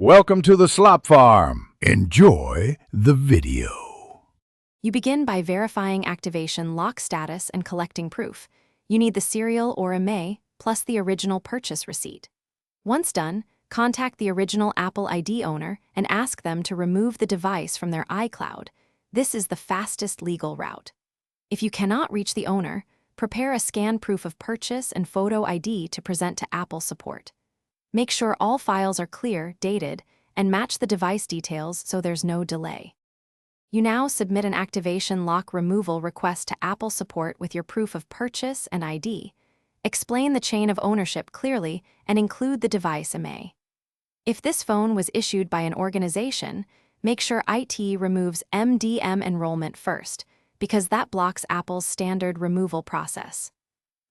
Welcome to the slop farm. Enjoy the video. You begin by verifying activation lock status and collecting proof. You need the serial or IMEI, plus the original purchase receipt. Once done, contact the original Apple ID owner and ask them to remove the device from their iCloud. This is the fastest legal route. If you cannot reach the owner, prepare a scanned proof of purchase and photo ID to present to Apple support. Make sure all files are clear, dated, and match the device details so there's no delay. You now submit an activation lock removal request to Apple support with your proof of purchase and ID. Explain the chain of ownership clearly and include the device IMEI. If this phone was issued by an organization, make sure IT removes MDM enrollment first, because that blocks Apple's standard removal process.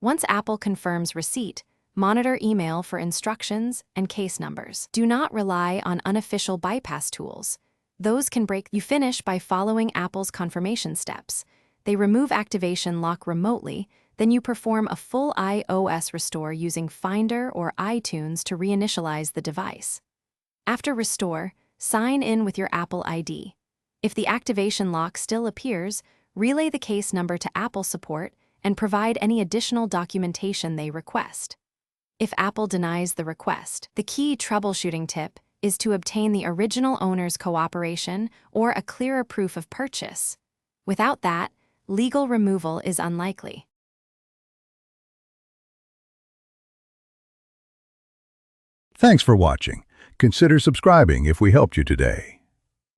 Once Apple confirms receipt, monitor email for instructions and case numbers. Do not rely on unofficial bypass tools. Those can break. You finish by following Apple's confirmation steps. They remove activation lock remotely, then you perform a full iOS restore using Finder or iTunes to reinitialize the device. After restore, sign in with your Apple ID. If the activation lock still appears, relay the case number to Apple support and provide any additional documentation they request. If Apple denies the request, the key troubleshooting tip is to obtain the original owner's cooperation or a clearer proof of purchase. Without that, legal removal is unlikely. Thanks for watching. Consider subscribing if we helped you today.